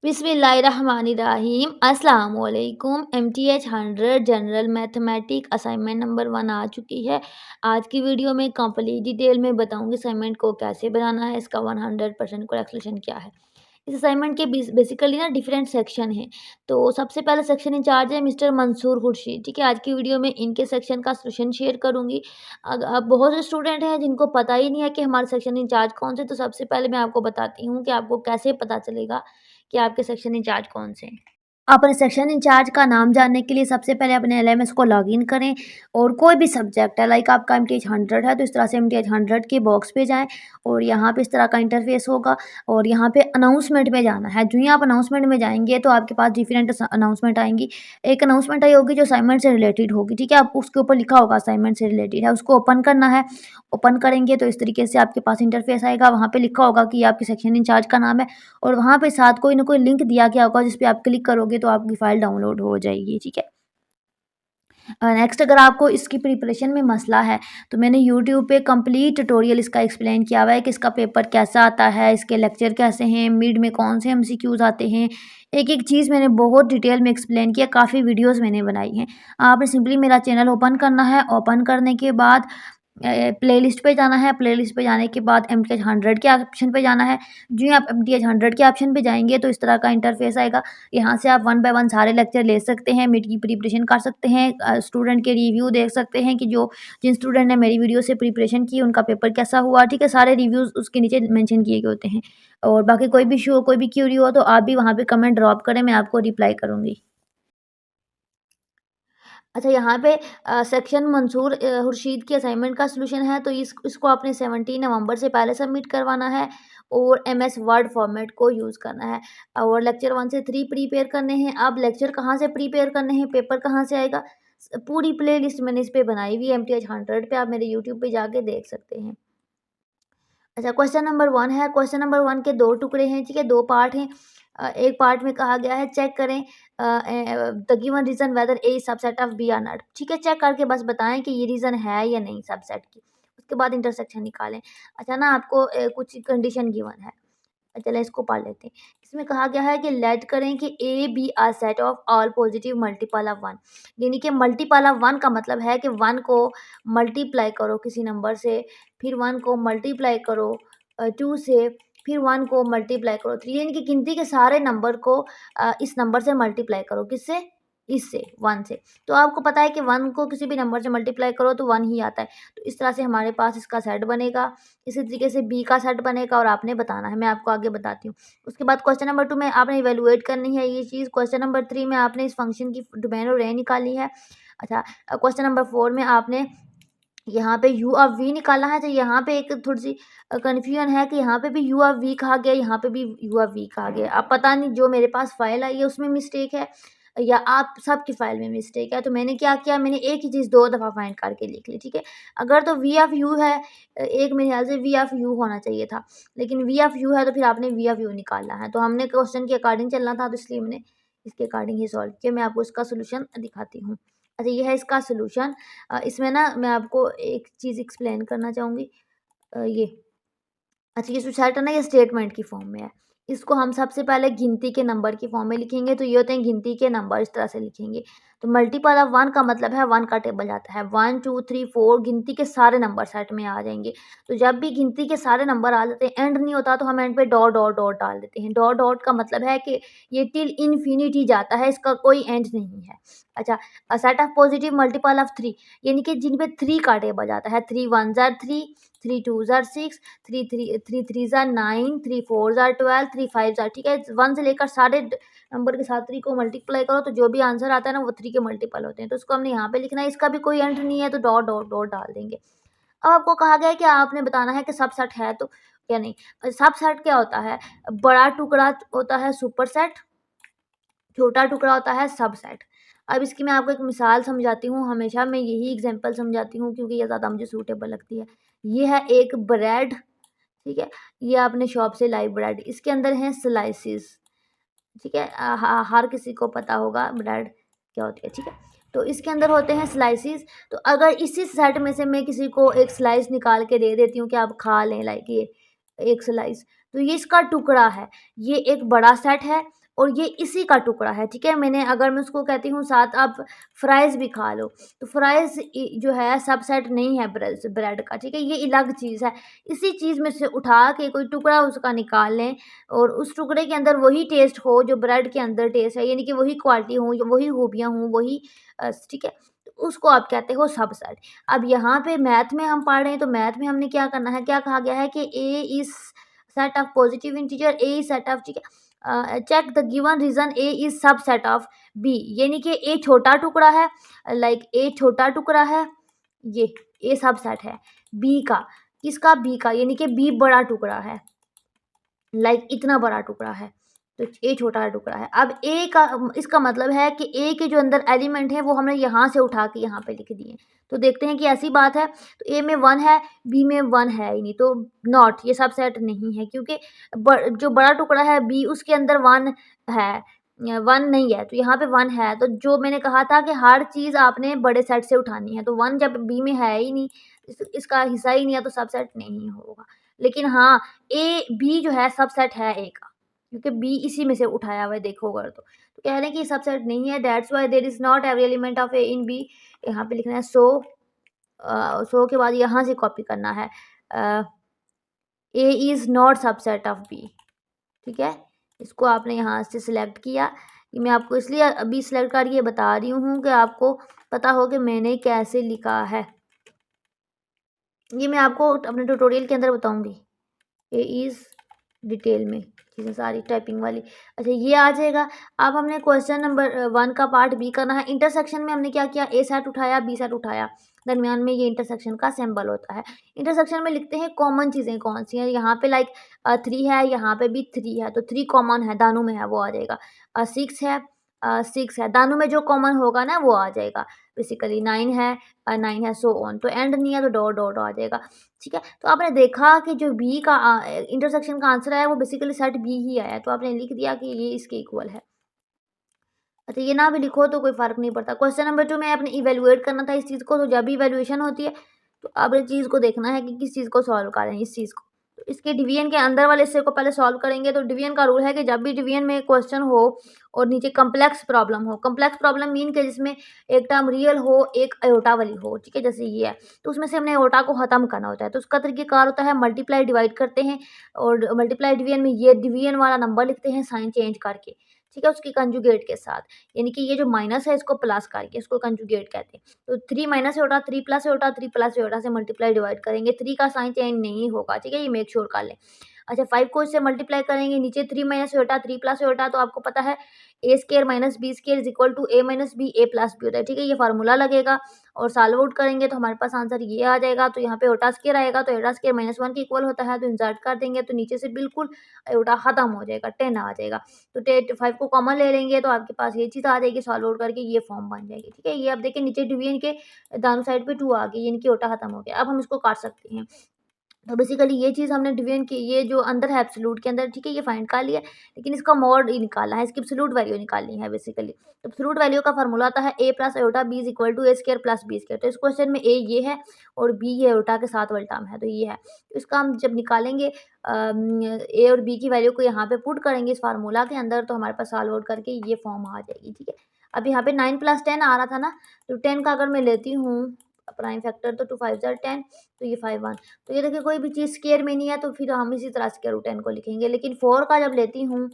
बिस्मिल्लाहिर्रहमानिर्रहीम अस्सलाम वालेकुम। MTH 100 general mathematic assignment number 1 आ चुकी है। आज की वीडियो में कंप्लीट डिटेल में बताऊंगी असाइनमेंट को कैसे बनाना है, इसका 100% करेक्ट सॉल्यूशन क्या है। इस असाइनमेंट के बेसिकली ना डिफरेंट सेक्शन हैं। तो सबसे पहले सेक्शन इंचार्ज है मिस्टर मंसूर खुर्शीद। ठीक है, आज की वीडियो में इनके सेक्शन का सॉल्यूशन शेयर करूंगी। अब बहुत से स्टूडेंट हैं जिनको पता ही नहीं है कि हमारे सेक्शन इंचार्ज कौन से, तो सबसे पहले मैं आपको बताती हूँ कि आपको कैसे पता चलेगा कि आपके सेक्शन इंचार्ज कौन से हैं। अपने सेक्शन इंचार्ज का नाम जानने के लिए सबसे पहले अपने एलएमएस को लॉगिन करें और कोई भी सब्जेक्ट है, लाइक आपका एमटीएच 100 है तो इस तरह से एमटीएच 100 के बॉक्स पे जाएं और यहाँ पे इस तरह का इंटरफेस होगा और यहाँ पे अनाउंसमेंट में जाना है। जो ही आप अनाउंसमेंट में जाएंगे तो आपके पास डिफरेंट अनाउंसमेंट आएंगी। एक अनाउंसमेंट आई होगी जो असाइनमेंट से रिलेटेड होगी। ठीक है, आप उसके ऊपर लिखा होगा असाइनमेंट से रिलेटेड है, उसको ओपन करना है। ओपन करेंगे तो इस तरीके से आपके पास इंटरफेस आएगा। वहाँ पे लिखा होगा कि आपके सेक्शन इंचार्ज का नाम है और वहाँ पे साथ कोई ना कोई लिंक दिया गया होगा जिस पे आप क्लिक करोगे तो आपकी फ़ाइल डाउनलोड हो जाएगी। ठीक है। नेक्स्ट, अगर आपको इसकी प्रिपरेशन में मसला है तो मैंने यूट्यूब पे कंप्लीट ट्यूटोरियल इसका एक्सप्लेन किया हुआ है कि इसका पेपर कैसा आता है, इसके लेक्चर कैसे हैं, मिड में कौन से एमसीक्यूज आते हैं। एक एक चीज़ मैंने बहुत डिटेल में एक्सप्लेन किया, काफ़ी वीडियोस मैंने बनाई हैं। आपने सिंपली मेरा चैनल ओपन करना है। ओपन करने के बाद प्लेलिस्ट पे जाना है। प्लेलिस्ट पे जाने के बाद एमटीएच 100 के ऑप्शन पे जाना है। जो ही आप एमटीएच 100 के ऑप्शन पे जाएंगे तो इस तरह का इंटरफेस आएगा। यहाँ से आप 1 बाय 1 सारे लेक्चर ले सकते हैं, मिड की प्रिपरेशन कर सकते हैं, स्टूडेंट के रिव्यू देख सकते हैं कि जिन स्टूडेंट ने मेरी वीडियो से प्रिपरेशन की उनका पेपर कैसा हुआ। ठीक है, सारे रिव्यूज़ उसके नीचे मेंशन किए गए होते हैं। और बाकी कोई भी इशू हो, कोई भी क्यूरी हो तो आप भी वहाँ पे कमेंट ड्रॉप करें, मैं आपको रिप्लाई करूँगी। अच्छा, यहाँ पे सेक्शन मंसूर खुर्शीद की असाइनमेंट का सॉल्यूशन है, तो इसको आपने 17 नवंबर से पहले सबमिट करवाना है और एमएस वर्ड फॉर्मेट को यूज़ करना है और लेक्चर 1 से 3 प्रिपेयर करने हैं। अब लेक्चर कहाँ से प्रिपेयर करने हैं, पेपर कहाँ से आएगा, पूरी प्ले लिस्ट मैंने इस पर बनाई हुई है एमटीएच 100 पे, आप मेरे यूट्यूब पे जाके देख सकते हैं। अच्छा, क्वेश्चन नंबर 1 है। क्वेश्चन नंबर 1 के 2 टुकड़े हैं। ठीक है, 2 पार्ट हैं। एक पार्ट में कहा गया है चेक करें the given reason whether A subset of B or not. ठीक है, चेक करके बस बताएं कि ये रीजन है या नहीं सबसेट की। उसके बाद इंटरसेक्शन निकालें। अच्छा ना, आपको कुछ कंडीशन गिवन है। चलें इसको पढ़ लेते हैं। इसमें कहा गया है कि लेट करें कि A B are set of all positive multiple of 1। यानी कि मल्टीपल ऑफ 1 का मतलब है कि 1 को मल्टीप्लाई करो किसी नंबर से, फिर 1 को मल्टीप्लाई करो 2 से, फिर 1 को मल्टीप्लाई करो 3। यानी कि गिनती के सारे नंबर को इस नंबर से मल्टीप्लाई करो। किससे? इससे, 1 से। तो आपको पता है कि 1 को किसी भी नंबर से मल्टीप्लाई करो तो 1 ही आता है। तो इस तरह से हमारे पास इसका सेट बनेगा। इसी तरीके से बी का सेट बनेगा और आपने बताना है, मैं आपको आगे बताती हूँ। उसके बाद क्वेश्चन नंबर 2 में आपने इवैल्यूएट करनी है ये चीज़। क्वेश्चन नंबर 3 में आपने इस फंक्शन की डोमेन और रेंज निकाली है। अच्छा, क्वेश्चन नंबर 4 में आपने यहाँ पे यू ऑफ वी निकालना है। तो यहाँ पे एक थोड़ी-सी कन्फ्यूजन है कि यहाँ पे भी यू ऑफ वी कहा गया, यहाँ पे भी यू ऑफ वी कहा गया। अब पता नहीं जो मेरे पास फाइल आई है उसमें मिस्टेक है या आप सबकी फाइल में मिस्टेक है। तो मैंने क्या किया, मैंने एक ही चीज़ 2 दफ़ा फाइंड करके लिख ली। ठीक है, अगर तो वी ऑफ यू है, एक मेरे ख्याल से वी ऑफ यू होना चाहिए था, लेकिन वी ऑफ यू है तो फिर आपने वी ऑफ यू निकालना है। तो हमने क्वेश्चन के अकॉर्डिंग चलना था, तो इसलिए मैंने इसके अकॉर्डिंग ही सॉल्व किया। मैं आपको इसका सोल्यूशन दिखाती हूँ। अच्छा, ये है इसका सोल्यूशन। इसमें ना मैं आपको एक चीज़ एक्सप्लेन करना चाहूँगी। ये अच्छा, ये जो सेट है ना, ये स्टेटमेंट की फॉर्म में है। इसको हम सबसे पहले गिनती के नंबर की फॉर्म में लिखेंगे। तो ये होते हैं गिनती के नंबर, इस तरह से लिखेंगे। तो मल्टीपल ऑफ 1 का मतलब है 1 का टेबल आता है। 1 2 3 4 गिनती के सारे नंबर सेट में आ जाएंगे। तो जब भी गिनती के सारे नंबर आ जाते हैं, एंड नहीं होता तो हम एंड पे डॉट डॉट डॉट डाल देते हैं। डॉट डॉट का मतलब है कि ये टिल इन्फिनिटी जाता है, इसका कोई एंड नहीं है। अच्छा, set of positive multiple of 3, यानी कि जिन पे 3 का टेबल जाता है। 3 1 ज़ार 3, 3 2 ज़ार 6, 3 3 ज़ार 9, 3 4 ज़ार 12, 3 5 ज़ार। ठीक है, 1 से लेकर सारे नंबर के साथ 3 को मल्टीप्लाई करो तो जो भी आंसर आता है ना वो 3 के मल्टीपल होते हैं। तो उसको हमने यहाँ पे लिखना है, इसका भी कोई एंड नहीं है तो डॉट डॉट डॉट डाल देंगे। अब आपको कहा गया है कि आपने बताना है कि सबसेट है तो या नहीं। सबसेट क्या होता है? बड़ा टुकड़ा होता है सुपरसेट, छोटा टुकड़ा होता है सबसेट। अब इसकी मैं आपको एक मिसाल समझाती हूँ। हमेशा मैं यही एग्जांपल समझाती हूँ क्योंकि ये ज़्यादा मुझे सूटेबल लगती है। ये है एक ब्रेड। ठीक है, ये आपने शॉप से लाई ब्रेड, इसके अंदर हैं स्लाइसेस। ठीक है, हर किसी को पता होगा ब्रेड क्या होती है। ठीक है, तो इसके अंदर होते हैं स्लाइसेस। तो अगर इसी सेट में से मैं किसी को एक स्लाइस निकाल के दे देती हूँ कि आप खा लें, लाइक ये एक स्लाइस, तो ये इसका टुकड़ा है। ये एक बड़ा सेट है और ये इसी का टुकड़ा है, ठीक है। अगर मैं उसको कहती हूँ साथ आप फ्राइज़ भी खा लो, तो फ्राइज़ जो है सबसेट नहीं है ब्रेड का, ठीक है, ये अलग चीज़ है। इसी चीज़ में से उठा के कोई टुकड़ा उसका निकाल लें और उस टुकड़े के अंदर वही टेस्ट हो जो ब्रेड के अंदर टेस्ट है, यानी कि वही क्वालिटी हो, वही खूबियाँ हों, वही ठीक है, तो उसको आप कहते हो सबसेट। अब यहाँ पे मैथ में हम पढ़ रहे हैं, तो मैथ में हमने क्या करना है, क्या कहा गया है कि A is set of positive integer, A is set of, ठीक है। Check the given reason A is subset of B, यानी कि ए छोटा टुकड़ा है, लाइक ए छोटा टुकड़ा है, ये ए सबसेट है बी का, किसका, बी का, यानी कि बी बड़ा टुकड़ा है, लाइक इतना बड़ा टुकड़ा है, तो ए छोटा टुकड़ा है। अब ए का इसका मतलब है कि ए के जो अंदर एलिमेंट है वो हमने यहाँ से उठा के यहाँ पे लिख दिए। तो देखते हैं कि ऐसी बात है, तो ए में 1 है, बी में 1 है ही नहीं, तो नॉट, ये सबसेट नहीं है, क्योंकि जो बड़ा टुकड़ा है बी उसके अंदर 1 है, 1 नहीं है, तो यहाँ पे 1 है। तो जो मैंने कहा था कि हर चीज़ आपने बड़े सेट से उठानी है, तो 1 जब बी में है ही नहीं, इसका हिस्सा ही नहीं है, तो सबसेट नहीं होगा। लेकिन हाँ, ए बी जो है सबसेट है ए का, क्योंकि बी इसी में से उठाया हुआ है, देखो अगर तो कह रहे हैं कि सबसेट नहीं है, that's why there is not every element of A in B. यहाँ पे लिखना है सो के बाद यहाँ से कॉपी करना है, A is not subset of B, ठीक है। इसको आपने यहाँ से सिलेक्ट किया, ये मैं आपको इसलिए अभी सिलेक्ट करके बता रही हूँ कि आपको पता हो कि मैंने कैसे लिखा है। ये मैं आपको अपने ट्यूटोरियल के अंदर बताऊँगी, ए इज़ डिटेल में चीज़ें सारी टाइपिंग वाली। अच्छा, ये आ जाएगा। अब हमने क्वेश्चन नंबर 1 का पार्ट बी करना है। इंटरसेक्शन में हमने क्या किया, ए सेट उठाया, बी सेट उठाया, दरमियान में ये इंटरसेक्शन का सिंबल होता है। इंटरसेक्शन में लिखते हैं कॉमन चीज़ें कौन सी हैं, यहाँ पे लाइक 3 है, यहाँ पे भी 3 है, तो 3 कॉमन है, दानों में है, वो आ जाएगा। 6 है, 6 है, दानों में जो कॉमन होगा ना वो आ जाएगा। बेसिकली 9 है, 9 है, सो ऑन, तो एंड नहीं है तो डॉट डॉट आ जाएगा, ठीक है। तो आपने देखा कि जो बी का इंटरसेक्शन का आंसर आया वो बेसिकली सेट बी ही आया, तो आपने लिख दिया कि ये इसके इक्वल है। अच्छा, ये ना भी लिखो तो कोई फ़र्क नहीं पड़ता। क्वेश्चन नंबर 2 में आपने इवैल्यूएट करना था इस चीज़ को, तो जब भी इवैल्यूएशन होती है तो अब इस चीज़ को देखना है कि किस चीज़ को सॉल्व करें, इस चीज़ को। तो इसके डिवीजन के अंदर वाले हिस्से को पहले सॉल्व करेंगे। तो डिवीजन का रूल है कि जब भी डिवीजन में क्वेश्चन हो और नीचे कॉम्प्लेक्स प्रॉब्लम हो, कॉम्प्लेक्स प्रॉब्लम मीन के जिसमें एक टर्म रियल हो, एक अयोटा वाली हो, ठीक है, जैसे ये है, तो उसमें से हमने अयोटा को ख़त्म करना होता है। तो उसका तरीक़ेकार होता है मल्टीप्लाई डिवाइड करते हैं, और मल्टीप्लाई डिवीजन में ये डिवीजन वाला नंबर लिखते हैं साइन चेंज करके, ठीक है, उसकी कंजुगेट के साथ, यानी कि ये जो माइनस है इसको प्लस करके इसको कंजुगेट कहते हैं। तो 3 माइनस से उठा, 3 प्लस से उठा, 3 प्लस से उठा से मल्टीप्लाई डिवाइड करेंगे, 3 का साइन चेंज नहीं होगा, ठीक है, ये मेक श्योर कर लें। अच्छा, 5 को इससे मल्टीप्लाई करेंगे, नीचे 3 माइनस से उठा, 3 प्लस से उठा, तो आपको पता है A square minus B square is equal to A minus B, A plus B होता है, ठीक है, ये फार्मूला लगेगा और सॉल्व आउट करेंगे तो हमारे पास आंसर ये आ जाएगा। तो यहाँ पे ओटा स्क्वायर आएगा, तो एटा स्क्वायर माइनस 1 के इक्वल होता है, तो इंसर्ट कर देंगे तो नीचे से बिल्कुल ओटा खत्म हो जाएगा, 10 आ जाएगा। तो 5 को कॉमन ले लेंगे तो आपके पास ये चीज़ आ जाएगी, सॉल्व आउट करके ये फॉर्म बन जाएगी, ठीक है। ये अब देखिए नीचे डिवीजन के दानों साइड पे 2 आ गई, यानी कि ओटा खत्म हो गया। अब हम इसको काट सकते हैं। तो बेसिकली ये चीज़ हमने डिवीजन की, ये जो अंदर है एब्सोल्यूट के अंदर, ठीक है, ये फाइंड कर लिया, लेकिन इसका मॉड ही निकालना है, इसकी एब्सोल्यूट वैल्यू निकालनी है बेसिकली। तो एब्सोल्यूट वैल्यू का फार्मूला आता है A plus iota B is equal to A square plus B square. तो इस क्वेश्चन में ए ये है और बी ये आयोटा के साथ वाला टर्म है, तो ये है। तो इसका हम जब निकालेंगे ए और बी की वैल्यू को यहाँ पे पुट करेंगे इस फार्मूला के अंदर, तो हमारे पास सॉल्व आउट करके ये फॉर्म आ जाएगी, ठीक है। अब यहाँ पे 9 प्लस 10 आ रहा था ना, तो 10 का अगर मैं लेती हूँ प्राइम फैक्टर, तो 2 5 ज़ार 10, तो ये 5 1। तो ये देखिए कोई भी चीज़ स्क्वायर में नहीं है, तो फिर हम इसी तरह स्क्वायर रूट 10 को लिखेंगे। लेकिन 4 का जब लेती हूँ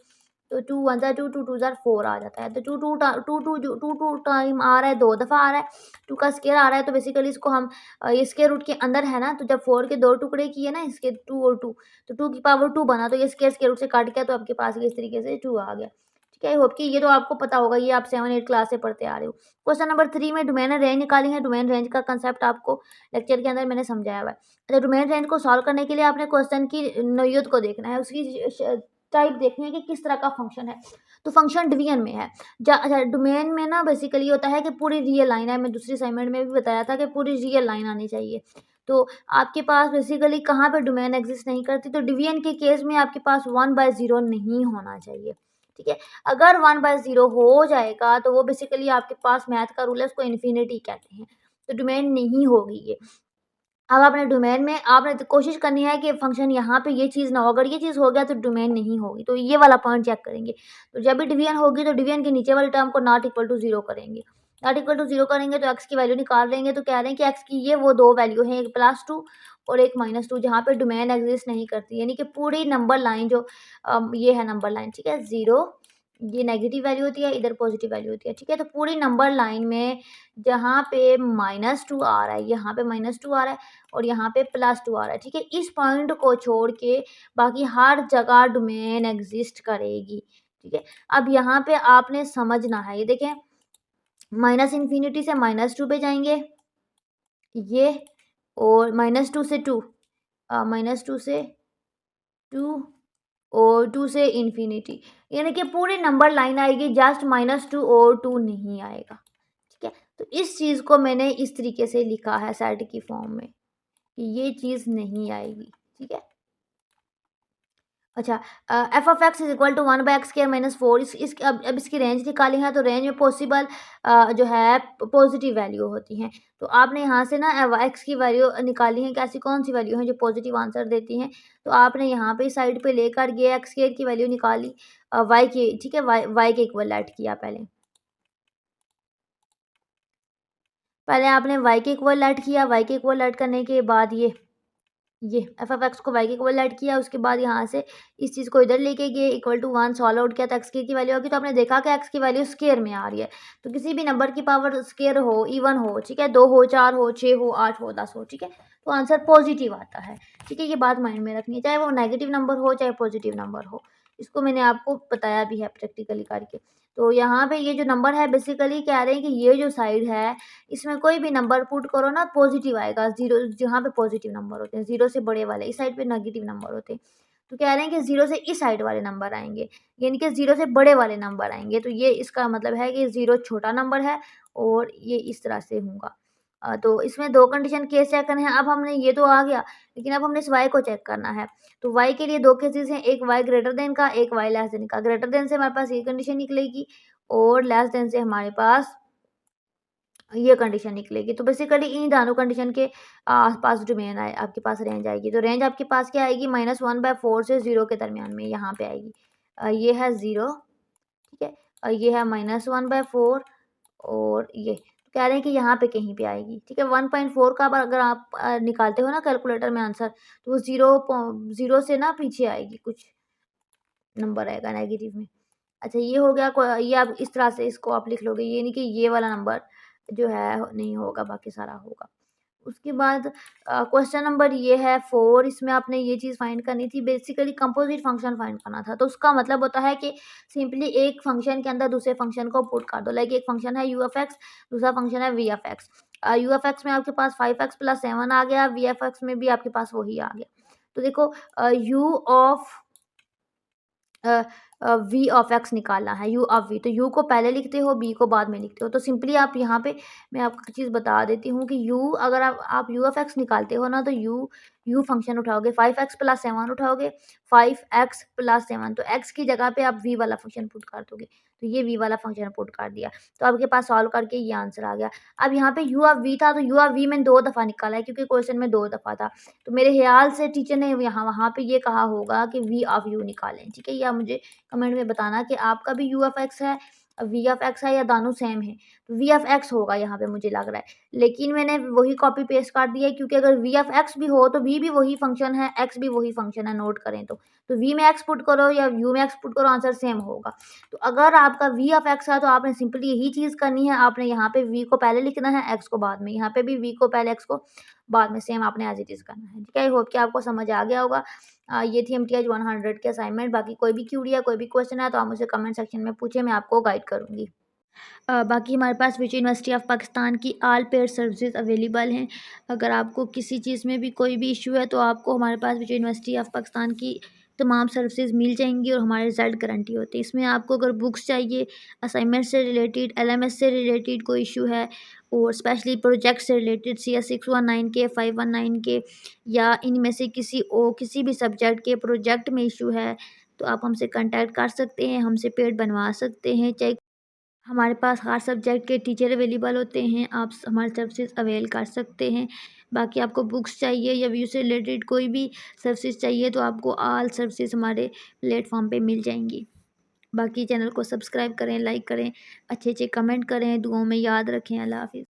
तो 2 1 ज़ार 2, 2 2 ज़ार 4 आ जाता है। तो 2 टाइम आ रहा है, 2 दफ़ा आ रहा है, 2 का स्क्वायर आ रहा है, तो बेसिकली इसको हम ये स्क्वायर रूट के अंदर है ना, तो जब 4 के 2 टुकड़े किए ना इसके 2 और 2, तो 2 की पावर 2 बना, तो ये स्क्वायर रूट से काट गया, तो आपके पास ये इस तरीके से 2 आ गया, ठीक है। आई होप कि ये तो आपको पता होगा, ये आप 7 8 क्लास से पढ़ते आ रहे हो। क्वेश्चन नंबर 3 में डोमेन एंड रेंज निकाली है। डोमेन रेंज का कंसेप्ट आपको लेक्चर के अंदर मैंने समझाया हुआ है। अच्छा, डोमेन रेंज को सॉल्व करने के लिए आपने क्वेश्चन की नोयत को देखना है, उसकी टाइप देखनी है कि किस तरह का फंक्शन है। तो फंक्शन डिवीजन में है। अच्छा, डोमेन में ना बेसिकली होता है कि पूरी रियल लाइन है, मैं दूसरी असाइनमेंट में भी बताया था कि पूरी रियल लाइन आनी चाहिए। तो आपके पास बेसिकली कहाँ पे डोमेन एग्जिस्ट नहीं करती, तो डिवीजन के केस में आपके पास 1/0 नहीं होना चाहिए, ठीक है। अगर 1/0 हो जाएगा तो वो बेसिकली आपके पास मैथ का रूल है, उसको इन्फिनिटी कहते हैं, तो डोमेन नहीं होगी ये। अब अपने डोमेन में आपने तो कोशिश करनी है कि फंक्शन यहाँ पे ये चीज़ ना हो, अगर ये चीज़ हो गया तो डोमेन नहीं होगी, तो ये वाला पॉइंट चेक करेंगे। तो जब भी डिवीजन होगी तो डिवीजन के नीचे वाले टर्म को नॉट इक्वल टू 0 करेंगे। नॉट इक्वल टू 0 करेंगे तो x की वैल्यू निकाल लेंगे, तो कह रहे हैं कि x की ये वो 2 वैल्यू हैं, एक +2 और एक -2 जहाँ पे डोमेन एग्ज़िस्ट नहीं करती, यानी कि पूरी नंबर लाइन जो ये है नंबर लाइन, ठीक है? 0 ये नेगेटिव वैल्यू होती है, इधर पॉजिटिव वैल्यू होती है, ठीक है? तो पूरी नंबर लाइन में जहाँ पे -2 आ रहा है, यहाँ पे -2 आ रहा है और यहाँ पे +2 आ रहा है, ठीक है? इस पॉइंट को छोड़ के बाकी हर जगह डोमेन एग्ज़िस्ट करेगी, ठीक है? अब यहाँ पे आपने समझना है, ये देखें -इन्फिनिटी से -2 पे जाएँगे, ये और -2 से 2 -2 से 2 और 2 से इन्फिनिटी, यानी कि पूरी नंबर लाइन आएगी, जस्ट -2 और 2 नहीं आएगा, ठीक है? तो इस चीज़ को मैंने इस तरीके से लिखा है सेट की फॉर्म में कि ये चीज़ नहीं आएगी, ठीक है? अच्छा f of x is equal to 1/x² - 4 इस अब इसकी रेंज निकाली है, तो रेंज में पॉसिबल जो है पॉजिटिव वैल्यू होती हैं। तो आपने यहाँ से ना एक्स की वैल्यू निकाली है कि ऐसी कौन सी वैल्यू हैं जो पॉजिटिव आंसर देती हैं। तो आपने यहाँ पे साइड पे लेकर ये x² की वैल्यू निकाली वाई की, ठीक है? वाई के इक्वल ऐड किया पहले। पहले आपने वाई के इक्वल ऐड किया, वाई के इक्वल ऐड करने के बाद ये एफ ऑफ एक्स को वाई के इक्वल ऐड किया, उसके बाद यहाँ से इस चीज़ को इधर लेके गए, इक्वल टू 1 सॉल्व आउट किया तो एक्स की वैल्यू होगी, तो आपने देखा कि एक्स की वैल्यू स्केयर में आ रही है। तो किसी भी नंबर की पावर स्केयर हो, इवन हो, ठीक है? 2 हो, 4 हो, 6 हो, 8 हो, 10 हो, ठीक है? तो आंसर पॉजिटिव आता है, ठीक है? ये बात माइंड में रखनी है, चाहे वो नेगेटिव नंबर हो, चाहे पॉजिटिव नंबर हो। इसको मैंने आपको बताया भी है प्रैक्टिकली करके। तो यहाँ पे ये जो नंबर है बेसिकली कह रहे हैं कि ये जो साइड है, इसमें कोई भी नंबर पुट करो ना पॉजिटिव आएगा, 0 जहाँ पे पॉजिटिव नंबर होते हैं, 0 से बड़े वाले, इस साइड पे नेगेटिव नंबर होते हैं। तो कह रहे हैं कि 0 से इस साइड वाले नंबर आएँगे, यानी कि 0 से बड़े वाले नंबर आएँगे। तो ये इसका मतलब है कि 0 छोटा नंबर है और ये इस तरह से होगा। तो इसमें 2 कंडीशन केस चेक करने हैं। अब हमने ये तो आ गया, लेकिन अब हमने इस y को चेक करना है। तो y के लिए 2 केसेज़ हैं, एक y ग्रेटर देन का, एक y लेस देन का। ग्रेटर देन से हमारे पास ये कंडीशन निकलेगी और लेस देन से हमारे पास ये कंडीशन निकलेगी। तो बेसिकली इन दोनों कंडीशन के आस-पास डोमेन आए आपके पास रेंज आएगी। तो रेंज आपके पास क्या आएगी -1/4 से 0 के दरमियान में यहाँ पे आएगी। ये है 0, ठीक है? ये है -1/4 और ये तो कह रहे हैं कि यहाँ पे कहीं पे आएगी, ठीक है? 1.4 का अगर आप निकालते हो ना कैलकुलेटर में आंसर, तो वो 0 से ना पीछे आएगी, कुछ नंबर आएगा नेगेटिव में। अच्छा ये हो गया ये आप इस तरह से इसको आप लिख लोगे, ये नहीं कि ये वाला नंबर जो है नहीं होगा, बाकी सारा होगा। उसके बाद क्वेश्चन नंबर ये है 4, इसमें आपने ये चीज़ फाइंड करनी थी, बेसिकली कंपोजिट फंक्शन फाइंड करना था। तो उसका मतलब होता है कि सिंपली एक फंक्शन के अंदर दूसरे फंक्शन को पुट कर दो। लाइक एक फंक्शन है यू एफ एक्स, दूसरा फंक्शन है V F x. U F x में आपके पास 5x + 7 आ गया, वी एफ एक्स में भी आपके पास वही आ गया। तो देखो u of v of x निकालना है, यू ऑफ वी, तो यू को पहले लिखते हो, बी को बाद में लिखते हो। तो सिंपली आप यहाँ पे मैं आपको एक चीज़ बता देती हूँ कि यू अगर आप यू ऑफ एक्स निकालते हो ना, तो यू फंक्शन उठाओगे, 5x + 7 उठाओगे, 5x + 7, तो x की जगह पे आप वी वाला फंक्शन पुट कर दोगे। तो ये वी वाला फंक्शन पुट कर दिया, तो आपके पास सॉल्व करके ये आंसर आ गया। अब यहाँ पे यू ऑफ वी था, तो यू ऑफ वी मैंने 2 दफ़ा निकाला है क्योंकि क्वेश्चन में 2 दफ़ा था। तो मेरे ख़्याल से टीचर ने यहाँ वहाँ पे ये कहा होगा कि वी ऑफ यू निकालें, ठीक है? या मुझे कमेंट में बताना कि आपका भी यू एफ एक्स है, वी एफ एक्स है या दोनों सेम है। तो वी एफ एक्स होगा यहाँ पे मुझे लग रहा है, लेकिन मैंने वही कॉपी पेस्ट कर दिया है क्योंकि अगर वी एफ एक्स भी हो तो वी भी वही फंक्शन है, एक्स भी वही फंक्शन है, नोट करें तो वी में एक्स पुट करो या यू में एक्स पुट करो, आंसर सेम होगा। तो अगर आपका वी एफ एक्स है तो आपने सिंपली यही चीज़ करनी है, आपने यहाँ पे वी को पहले लिखना है, एक्स को बाद में, यहाँ पे भी वी को पहले, एक्स को बाद में, सेम आपने एज इट इज़ करना है, ठीक है? आई होप कि आपको समझ आ गया होगा। ये थी एमटीएच 100 की असाइनमेंट। बाकी कोई भी क्यूरी या कोई भी क्वेश्चन है तो आप मुझे कमेंट सेक्शन में पूछें, मैं आपको गाइड करूँगी। बाकी हमारे पास विच यूनिवर्सिटी ऑफ पाकिस्तान की ऑल पेड सर्विसेज अवेलेबल हैं। अगर आपको किसी चीज़ में भी कोई भी इशू है तो आपको हमारे पास विच यूनिवर्सिटी ऑफ पाकिस्तान की तमाम सर्विसेज मिल जाएंगी और हमारे रिज़ल्ट गारंटी होती है। इसमें आपको अगर बुक्स चाहिए, असाइनमेंट से रिलेटेड, एलएमएस से रिलेटेड कोई इशू है और स्पेशली प्रोजेक्ट से रिलेटेड CS 619 के, 519 के या इनमें से किसी भी सब्जेक्ट के प्रोजेक्ट में इशू है तो आप हमसे कांटेक्ट कर सकते हैं, हमसे पेड बनवा सकते हैं। चाहे हमारे पास हर सब्जेक्ट के टीचर अवेलेबल होते हैं, आप हमारी सर्विसेज अवेल कर सकते हैं। बाकी आपको बुक्स चाहिए या व्यू से रिलेटेड कोई भी सर्विसेज चाहिए तो आपको ऑल सर्विसेज हमारे प्लेटफॉर्म पे मिल जाएंगी। बाकी चैनल को सब्सक्राइब करें, लाइक करें, अच्छे अच्छे कमेंट करें, दुआओं में याद रखें। अल्लाह हाफिज़।